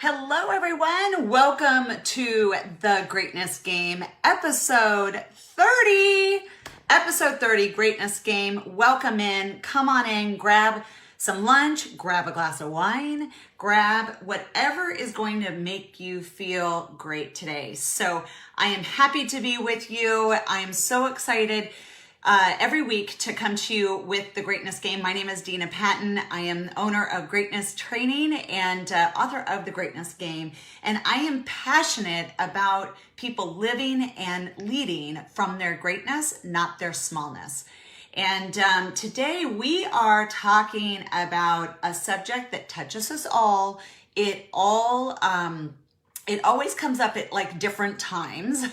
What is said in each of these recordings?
Hello, everyone. Welcome to the Greatness Game, episode 30. Episode 30, Greatness Game. Welcome in. Come on in. Grab some lunch. Grab a glass of wine. Grab whatever is going to make you feel great today. So I am happy to be with you. I am so excited every week to come to you with the Greatness Game. My name is Dina Patton. I am owner of Greatness Training and author of the Greatness Game. And I am passionate about people living and leading from their greatness, not their smallness. And today we are talking about a subject that touches us all. It always comes up at like different times.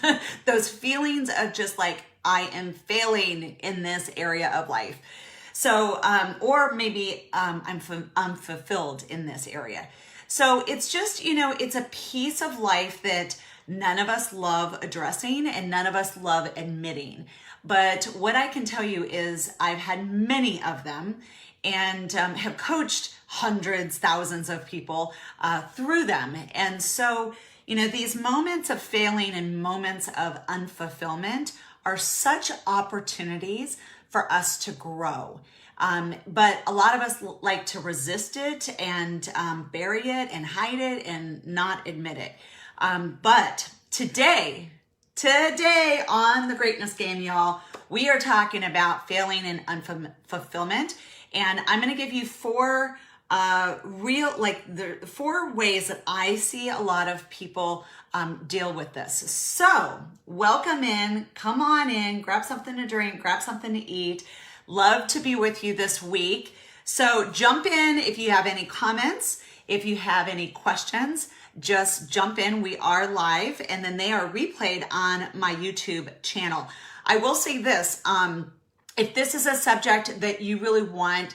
Those feelings of just like, I am failing in this area of life. So, or maybe I'm unfulfilled in this area. So it's just, it's a piece of life that none of us love addressing and none of us love admitting. But what I can tell you is I've had many of them and have coached hundreds, thousands of people through them. And so, these moments of failing and moments of unfulfillment are such opportunities for us to grow. But a lot of us like to resist it and bury it and hide it and not admit it. But today on the Greatness Game, y'all, we are talking about failing and unfulfillment. And I'm going to give you four four ways that I see a lot of people deal with this. So welcome in, come on in, grab something to drink, grab something to eat. Love to be with you this week. So jump in if you have any comments, if you have any questions, just jump in. We are live and then they are replayed on my YouTube channel. I will say this, if this is a subject that you really want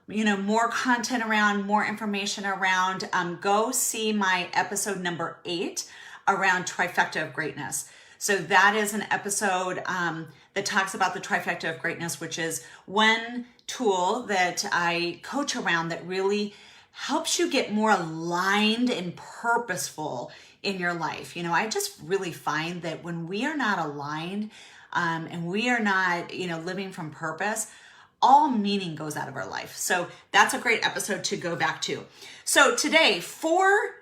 more content around, more information around, go see my episode number 8 around trifecta of greatness. So that is an episode that talks about the trifecta of greatness, which is one tool that I coach around that really helps you get more aligned and purposeful in your life. I just really find that when we are not aligned and we are not, living from purpose, all meaning goes out of our life. So that's a great episode to go back to. So today, four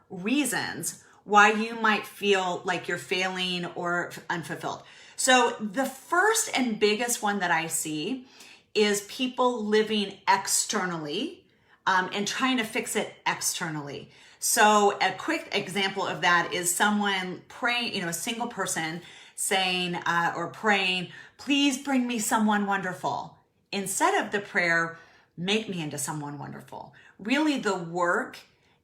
reasons why you might feel like you're failing or unfulfilled. So the first and biggest one that I see is people living externally and trying to fix it externally. So a quick example of that is someone praying, a single person saying or praying, please bring me someone wonderful. Instead of the prayer, make me into someone wonderful. Really, the work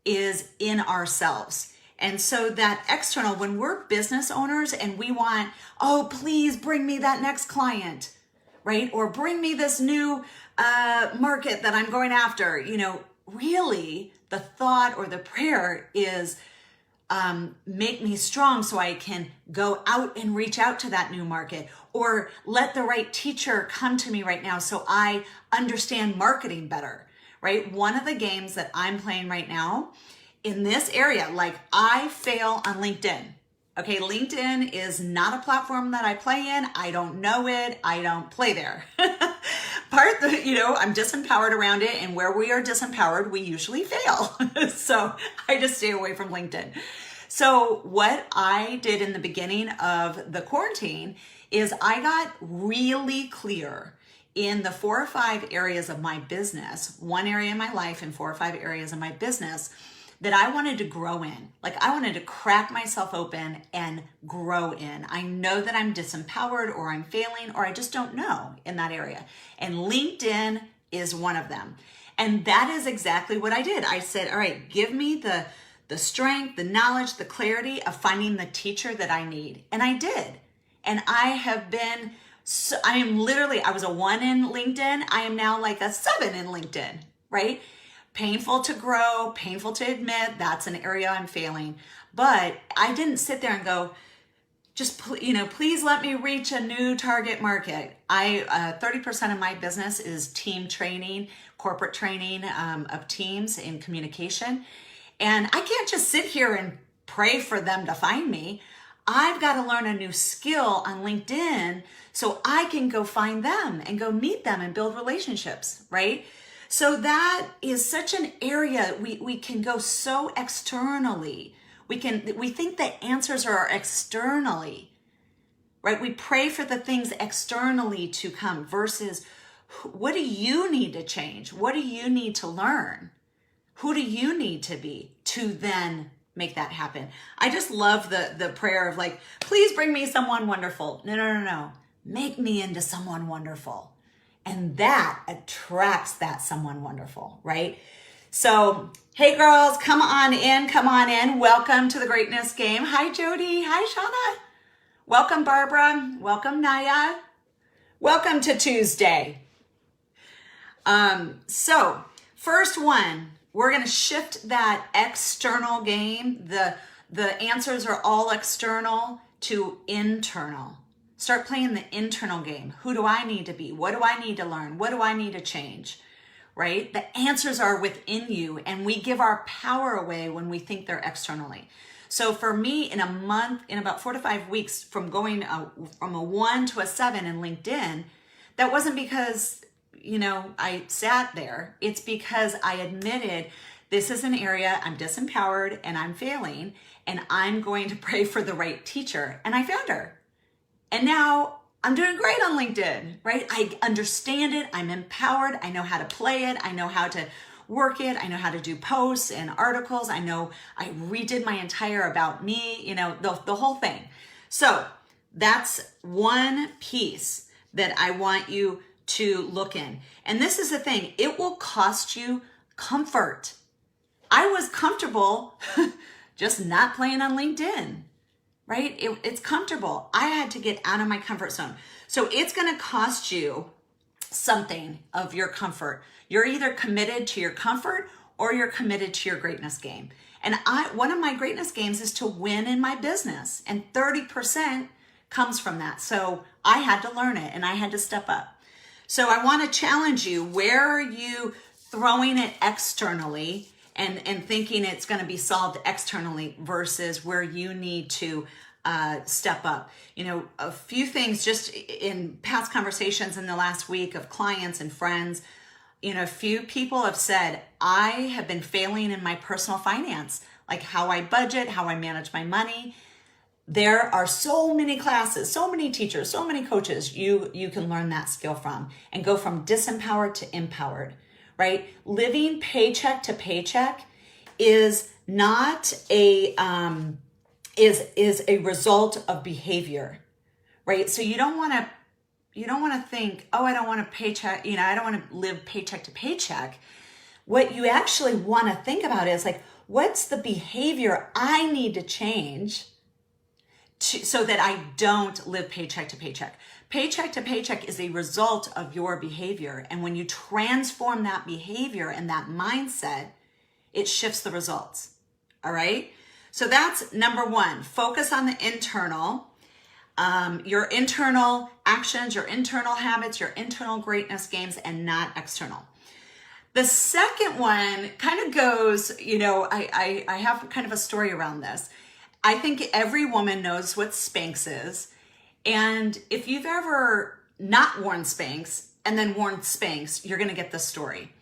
is in ourselves. And so that external, when we're business owners and we want, oh, please bring me that next client, right? Or bring me this new market that I'm going after. Really the thought or the prayer is, make me strong so I can go out and reach out to that new market, or let the right teacher come to me right now so I understand marketing better, right? One of the games that I'm playing right now in this area, like I fail on LinkedIn. Okay, LinkedIn is not a platform that I play in. I don't know it. I don't play there. I'm disempowered around it, and where we are disempowered, we usually fail. So I just stay away from LinkedIn. So what I did in the beginning of the quarantine is I got really clear in the 4 or 5 areas of my business, one area in my life and 4 or 5 areas of my business that I wanted to grow in. Like I wanted to crack myself open and grow in. I know that I'm disempowered or I'm failing or I just don't know in that area. And LinkedIn is one of them. And that is exactly what I did. I said, all right, give me the strength, the knowledge, the clarity of finding the teacher that I need. And I did. And I was a 1 in LinkedIn. I am now like a 7 in LinkedIn, right? Painful to grow, painful to admit that's an area I'm failing. But I didn't sit there and go, please let me reach a new target market. 30% of my business is team training, corporate training of teams in communication. And I can't just sit here and pray for them to find me. I've got to learn a new skill on LinkedIn so I can go find them and go meet them and build relationships, right? So that is such an area we can go so externally. We think the answers are externally, right? We pray for the things externally to come versus what do you need to change? What do you need to learn? Who do you need to be to then make that happen? I just love the prayer of like, please bring me someone wonderful. No. Make me into someone wonderful. And that attracts that someone wonderful, right? So, hey girls, come on in. Welcome to the Greatness Game. Hi, Jody. Hi, Shauna. Welcome, Barbara. Welcome, Naya. Welcome to Tuesday. So first one, we're going to shift that external game. The answers are all external to internal. Start playing the internal game. Who do I need to be? What do I need to learn? What do I need to change? Right? The answers are within you, and we give our power away when we think they're externally. So for me, in a month, in about 4 to 5 weeks, from going from a 1 to a 7 in LinkedIn, that wasn't because, I sat there. It's because I admitted this is an area I'm disempowered and I'm failing, and I'm going to pray for the right teacher. And I found her. And now I'm doing great on LinkedIn, right? I understand it. I'm empowered. I know how to play it. I know how to work it. I know how to do posts and articles. I know I redid my entire about me, the whole thing. So that's one piece that I want you to look in. And this is the thing. It will cost you comfort. I was comfortable just not playing on LinkedIn. Right? It's comfortable. I had to get out of my comfort zone. So it's going to cost you something of your comfort. You're either committed to your comfort or you're committed to your greatness game. And one of my greatness games is to win in my business. And 30% comes from that. So I had to learn it and I had to step up. So I want to challenge you. Where are you throwing it externally and thinking it's going to be solved externally versus where you need to step up? A few things just in past conversations in the last week of clients and friends, a few people have said, I have been failing in my personal finance, like how I budget, how I manage my money. There are so many classes, so many teachers, so many coaches you can learn that skill from and go from disempowered to empowered. Right? Living paycheck to paycheck is not is a result of behavior, right? So you don't want to think, oh, I don't want to paycheck, I don't want to live paycheck to paycheck. What you actually want to think about is like, what's the behavior I need to change so that I don't live paycheck to paycheck? Paycheck to paycheck is a result of your behavior. And when you transform that behavior and that mindset, it shifts the results. All right. So that's number one. Focus on the internal, your internal actions, your internal habits, your internal greatness games, and not external. The second one kind of goes, I have kind of a story around this. I think every woman knows what Spanx is. And if you've ever not worn Spanx and then worn Spanx, you're going to get this story.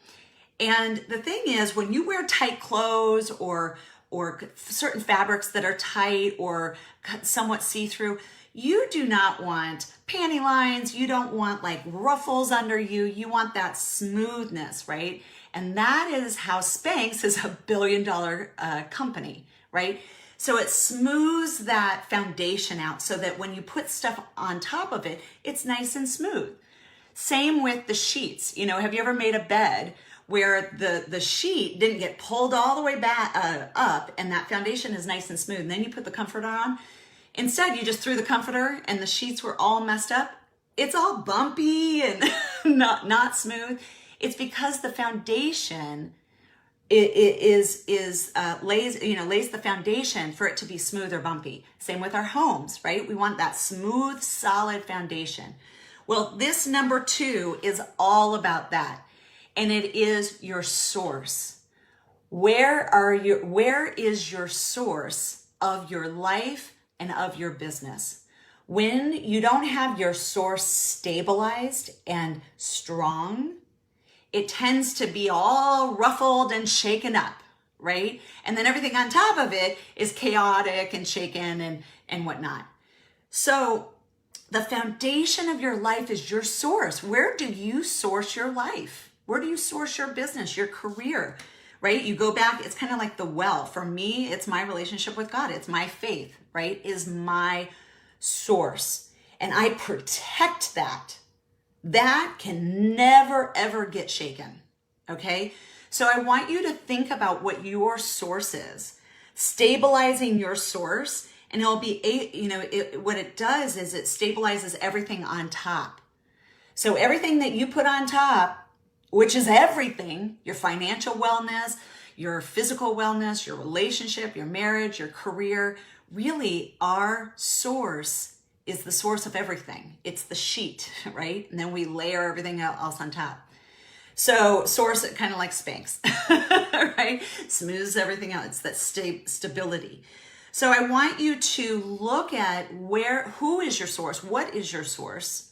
And the thing is, when you wear tight clothes or certain fabrics that are tight or somewhat see-through, you do not want panty lines. You don't want like ruffles under you. You want that smoothness, right? And that is how Spanx is a billion-dollar company, right? So it smooths that foundation out so that when you put stuff on top of it, it's nice and smooth. Same with the sheets. Have you ever made a bed where the sheet didn't get pulled all the way back up and that foundation is nice and smooth, and then you put the comforter on? Instead, you just threw the comforter and the sheets were all messed up. It's all bumpy and not smooth. It's because the foundation lays the foundation for it to be smooth or bumpy. Same with our homes, right? We want that smooth, solid foundation. Well, this number 2 is all about that. And it is your source. Where is your source of your life and of your business? When you don't have your source stabilized and strong, it tends to be all ruffled and shaken up, right? And then everything on top of it is chaotic and shaken and whatnot. So the foundation of your life is your source. Where do you source your life? Where do you source your business, your career, right? You go back, it's kind of like the well. For me, it's my relationship with God. It's my faith, right? Is my source. And I protect that. That can never, ever get shaken, okay? So I want you to think about what your source is. Stabilizing your source, and it'll be, what it does is it stabilizes everything on top. So everything that you put on top, which is everything, your financial wellness, your physical wellness, your relationship, your marriage, your career, really our source is the source of everything. It's the sheet, right? And then we layer everything else on top. So source, it kind of like Spanx, right? Smooths everything out. It's that stability. So I want you to look at who is your source? What is your source?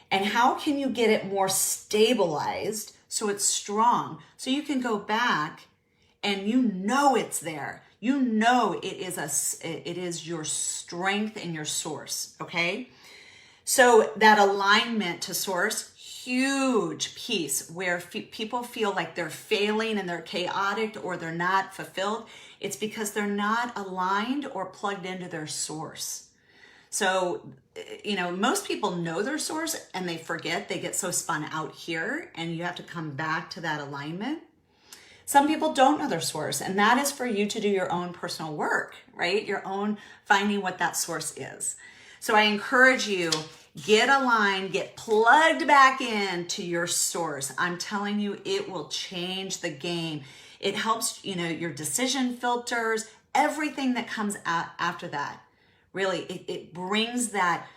And how can you get it more stabilized so it's strong? So you can go back and it's there. It is your strength and your source, okay? So that alignment to source, huge piece where people feel like they're failing and they're chaotic or they're not fulfilled. It's because they're not aligned or plugged into their source. So, most people know their source and they forget. They get so spun out here, and you have to come back to that alignment. Some people don't know their source, and that is for you to do your own personal work, right? Your own finding what that source is. So I encourage you, get aligned, get plugged back into your source. I'm telling you, it will change the game. It helps, your decision filters, everything that comes out after that. Really, it brings that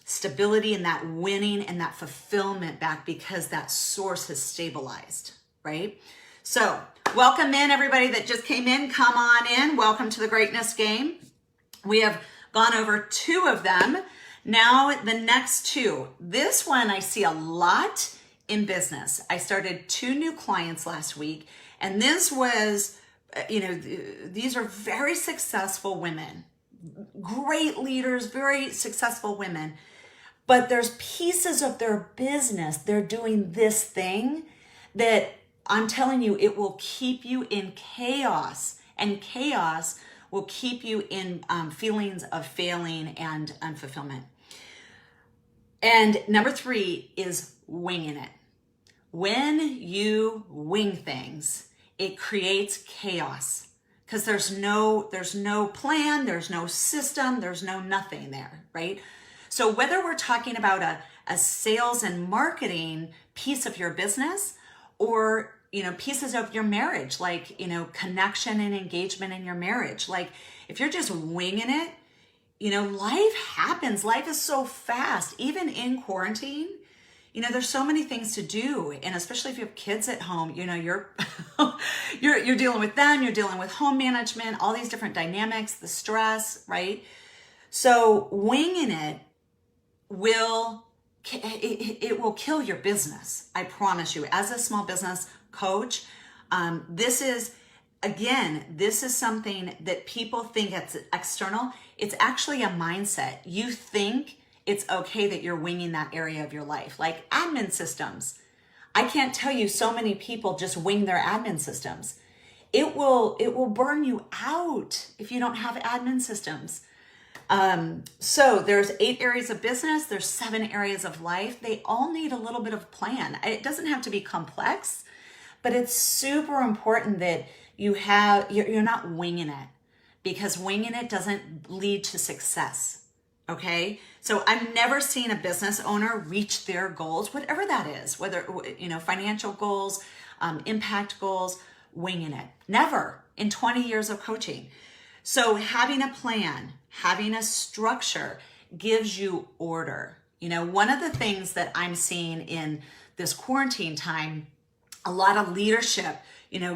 stability and that winning and that fulfillment back because that source has stabilized, right? So welcome in everybody that just came in. Come on in. Welcome to the Greatness Game. We have gone over 2 of them. Now the next 2. This one I see a lot in business. I started 2 new clients last week, and this was, these are very successful women. Great leaders, very successful women, but there's pieces of their business. They're doing this thing that I'm telling you, it will keep you in chaos, and chaos will keep you in feelings of failing and unfulfillment. And number 3 is winging it. When you wing things, it creates chaos. Because there's no plan, there's no system, there's no nothing there, right? So whether we're talking about a sales and marketing piece of your business or, pieces of your marriage, like, connection and engagement in your marriage. Like if you're just winging it, life happens. Life is so fast, even in quarantine. There's so many things to do, and especially if you have kids at home, you're you're dealing with them, you're dealing with home management, all these different dynamics, the stress, right? So winging it will kill your business. I promise you. As a small business coach, this is something that people think it's external. It's actually a mindset. You think it's okay that you're winging that area of your life, like admin systems. I can't tell you, so many people just wing their admin systems. It will burn you out if you don't have admin systems. So there's 8 areas of business. There's 7 areas of life. They all need a little bit of plan. It doesn't have to be complex, but it's super important that you're not winging it, because winging it doesn't lead to success. Okay. So I've never seen a business owner reach their goals, whatever that is, whether, financial goals, impact goals, winging it. Never in 20 years of coaching. So having a plan, having a structure gives you order. One of the things that I'm seeing in this quarantine time, a lot of leadership,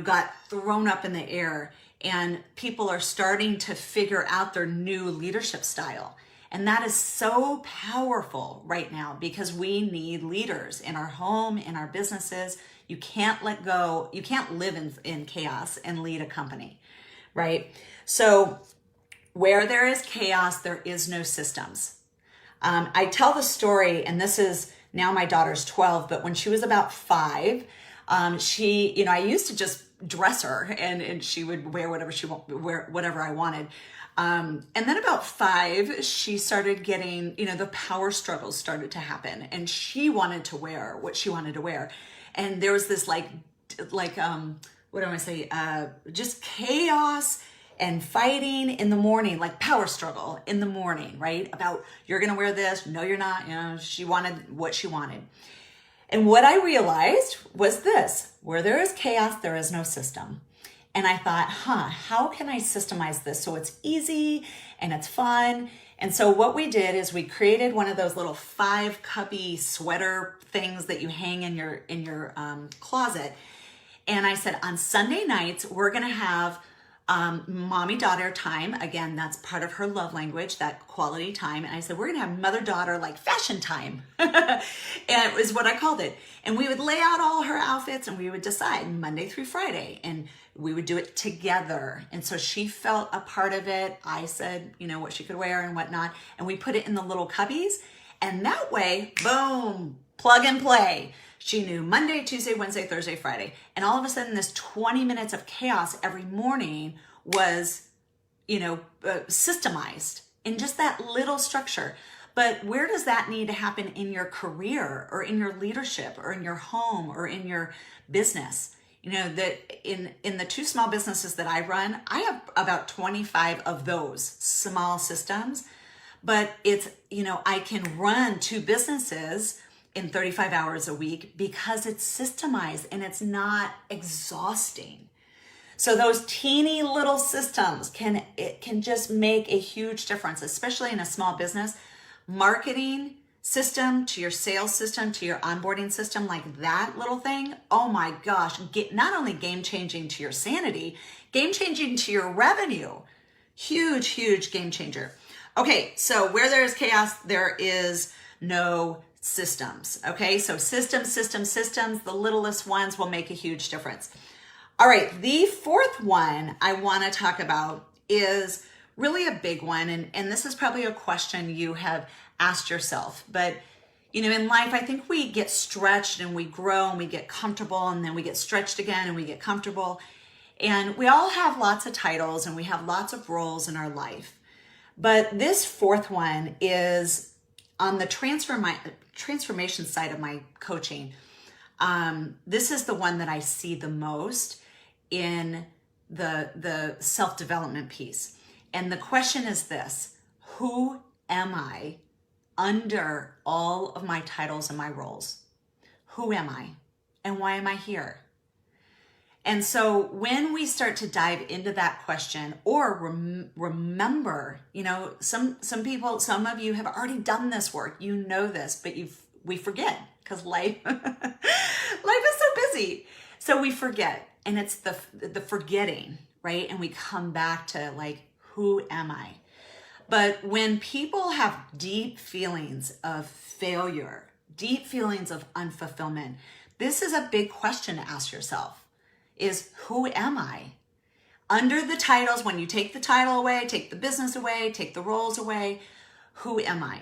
got thrown up in the air, and people are starting to figure out their new leadership style. And that is so powerful right now because we need leaders in our home, in our businesses. You can't let go. You can't live in chaos and lead a company, right? So where there is chaos, there is no systems. I tell the story, and this is now my daughter's 12, but when she was about 5, she, I used to just dress her and she would wear whatever I wanted. And then about 5, she started getting, the power struggles started to happen, and she wanted to wear what she wanted to wear. And there was this what do I want to say? Just chaos and fighting in the morning, like power struggle in the morning, right? About, you're going to wear this. No, you're not. She wanted what she wanted. And what I realized was this: where there is chaos, there is no system. And I thought, how can I systemize this so it's easy and it's fun? And so what we did is we created one of those little 5-cuppy sweater things that you hang in your closet. And I said, on Sunday nights, we're going to have mommy-daughter time. Again, that's part of her love language, that quality time. And I said, we're going to have mother-daughter like fashion time. And it was what I called it. And we would lay out all her outfits and we would decide Monday through Friday. And we would do it together. And so she felt a part of it. I said, what she could wear and whatnot. And we put it in the little cubbies. And that way, boom, plug and play. She knew Monday, Tuesday, Wednesday, Thursday, Friday. And all of a sudden, this 20 minutes of chaos every morning was, systemized in just that little structure. But where does that need to happen in your career or in your leadership or in your home or in your business? That in the 2 small businesses that I run, I have about 25 of those small systems. But it's, I can run 2 businesses in 35 hours a week because it's systemized and it's not exhausting. So those teeny little systems can just make a huge difference, especially in a small business. Marketing system to your sales system to your onboarding system, like that little thing, oh my gosh, not only game changing to your sanity, game changing to your revenue. Huge, huge game changer. Okay, so where there is chaos, there is no systems. Okay, so systems, the littlest ones will make a huge difference. All right, the 4th one I want to talk about is really a big one. And this is probably a question you have asked yourself. But, in life, I think we get stretched and we grow and we get comfortable, and then we get stretched again and we get comfortable. And we all have lots of titles and we have lots of roles in our life. But this 4th one is on the transformation side of my coaching. This is the one that I see the most in the self-development piece. And the question is this: who am I under all of my titles and my roles? Who am I? And why am I here? And so when we start to dive into that question, or remember, some people, some of you have already done this work, this, but we forget because life is so busy. So we forget, and it's the forgetting, right? And we come back to who am I? But when people have deep feelings of failure, deep feelings of unfulfillment, this is a big question to ask yourself. Is who am I? Under the titles, when you take the title away, take the business away, take the roles away, who am I?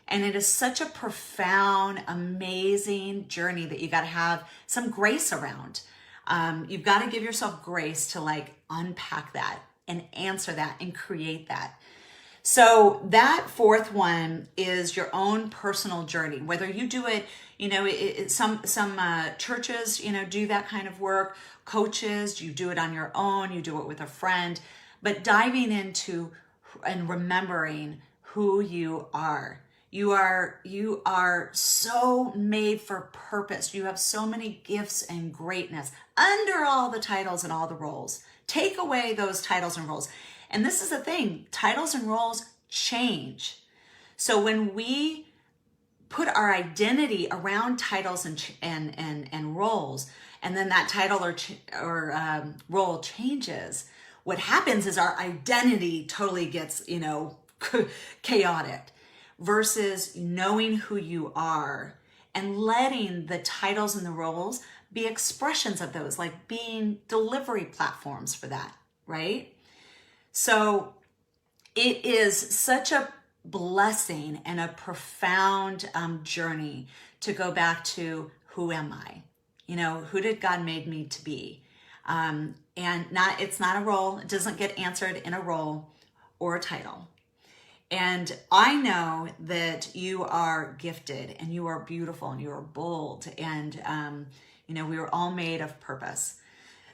And it is such a profound, amazing journey that you got to have some grace around. You've got to give yourself grace to unpack that and answer that and create that. So that 4th one is your own personal journey. Whether you do it, some churches, do that kind of work. Coaches, you do it on your own, you do it with a friend. But diving into and remembering who you are. You are so made for purpose. You have so many gifts and greatness under all the titles and all the roles. Take away those titles and roles. And this is the thing, titles and roles change. So when we put our identity around titles and roles, and then that title or role changes, what happens is our identity totally gets, chaotic, versus knowing who you are and letting the titles and the roles be expressions of those, like being delivery platforms for that, right? So it is such a blessing and a profound journey to go back to, who am I? Who did God made me to be? And it's not a role. It doesn't get answered in a role or a title. And I know that you are gifted and you are beautiful and you are bold, and we were all made of purpose.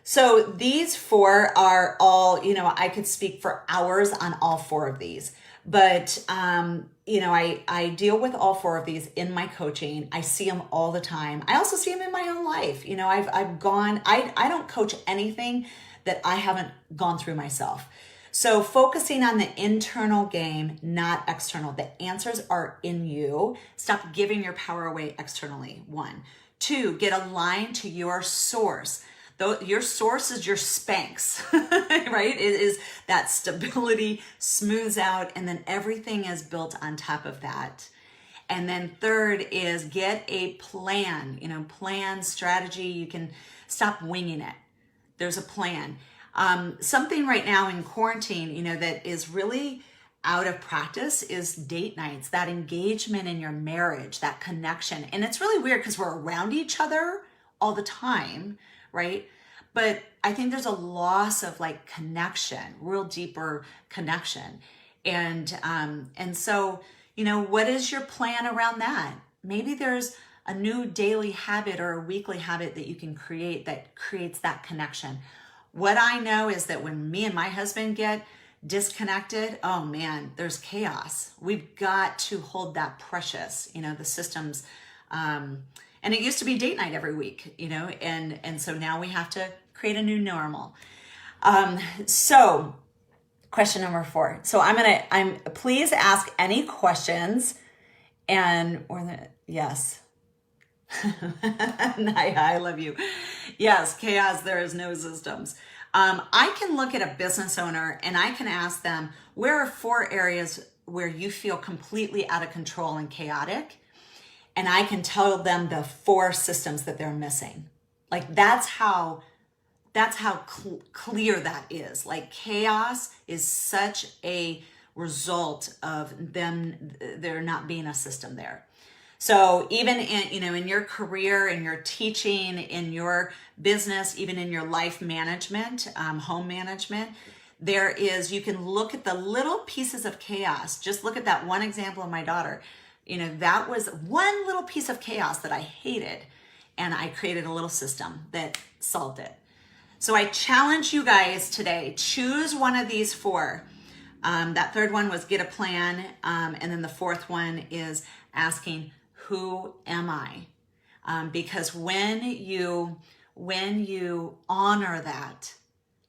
So these 4 are all, I could speak for hours on all 4 of these, but I deal with all 4 of these in my coaching. I see them all the time. I also see them in my own life. I don't coach anything that I haven't gone through myself. So focusing on the internal game, not external. The answers are in you. Stop giving your power away externally. 1. 2, get aligned to your source. Though your source is your Spanx, right? It is that stability, smooths out, and then everything is built on top of that. And then 3rd is get a plan, plan, strategy. You can stop winging it. There's a plan. Something right now in quarantine, that is really out of practice is date nights, that engagement in your marriage, that connection. And it's really weird because we're around each other all the time, right? But I think there's a loss of connection, real deeper connection. And so, what is your plan around that? Maybe there's a new daily habit or a weekly habit that you can create that creates that connection. What I know is that when me and my husband get disconnected, oh man, there's chaos. We've got to hold that precious, the systems. And it used to be date night every week, and so now we have to create a new normal. So question number 4. So please ask any questions yes. I love you. Yes, chaos, there is no systems. I can look at a business owner and I can ask them, where are 4 areas where you feel completely out of control and chaotic? And I can tell them the 4 systems that they're missing. That's how clear that is. Chaos is such a result of there not being a system there. So even in your career, in your teaching, in your business, even in your life management, home management, you can look at the little pieces of chaos. Just look at that one example of my daughter. That was one little piece of chaos that I hated, and I created a little system that solved it. So I challenge you guys today, choose one of these 4. That 3rd one was get a plan. And then the 4th one is asking, who am I? Because when you honor that,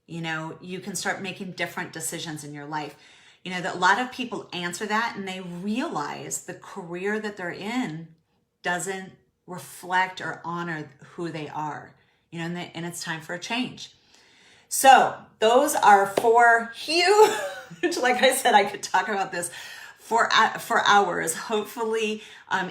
you can start making different decisions in your life. That a lot of people answer that and they realize the career that they're in doesn't reflect or honor who they are, and it's time for a change. So those are 4 huge, like I said, I could talk about this for hours. Hopefully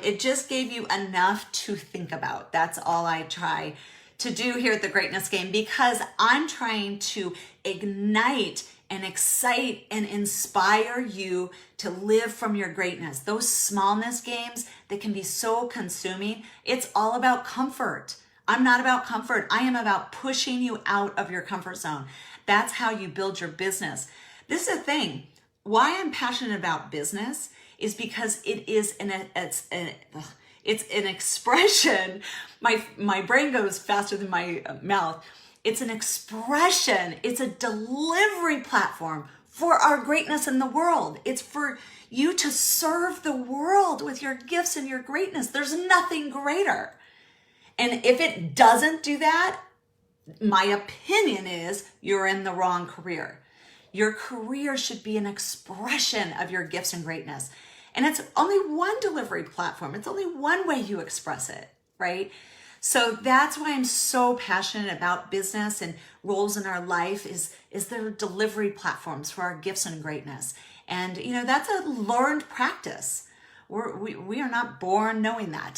it just gave you enough to think about. That's all I try to do here at the Greatness Game, because I'm trying to ignite and excite and inspire you to live from your greatness. Those smallness games that can be so consuming, it's all about comfort. I'm not about comfort. I am about pushing you out of your comfort zone. That's how you build your business. This is the thing. Why I'm passionate about business is because it's an expression. My brain goes faster than my mouth. It's an expression. It's a delivery platform for our greatness in the world. It's for you to serve the world with your gifts and your greatness. There's nothing greater. And if it doesn't do that, my opinion is you're in the wrong career. Your career should be an expression of your gifts and greatness. And it's only one delivery platform. It's only one way you express it, right? So that's why I'm so passionate about business and roles in our life is there delivery platforms for our gifts and greatness. And, that's a learned practice. We are not born knowing that.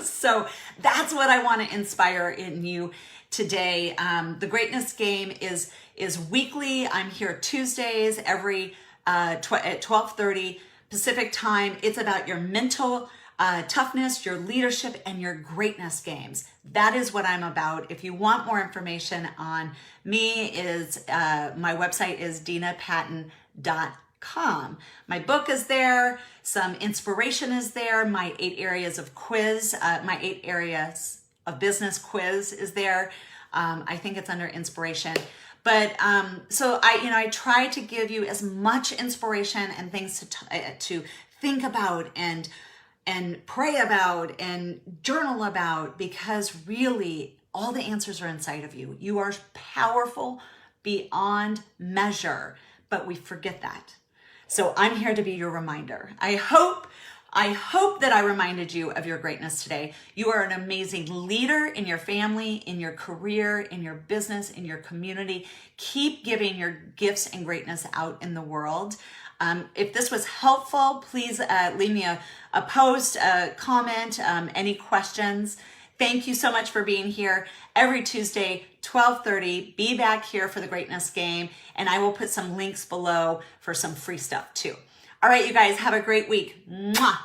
So that's what I want to inspire in you today. The Greatness Game is weekly. I'm here Tuesdays at 12:30 Pacific time. It's about your mental toughness, your leadership, and your greatness games. That is what I'm about. If you want more information on me, my website is dinapatton.com. My book is there. Some inspiration is there. My 8 areas of business quiz is there. I think it's under inspiration. But so I try to give you as much inspiration and things to think about and pray about and journal about, because really all the answers are inside of you. You are powerful beyond measure, but we forget that. So I'm here to be your reminder. I hope that I reminded you of your greatness today. You are an amazing leader in your family, in your career, in your business, in your community. Keep giving your gifts and greatness out in the world. If this was helpful, please leave me a post, a comment, any questions. Thank you so much for being here every Tuesday, 12:30. Be back here for the Greatness Game, and I will put some links below for some free stuff too. All right, you guys, have a great week. Mwah!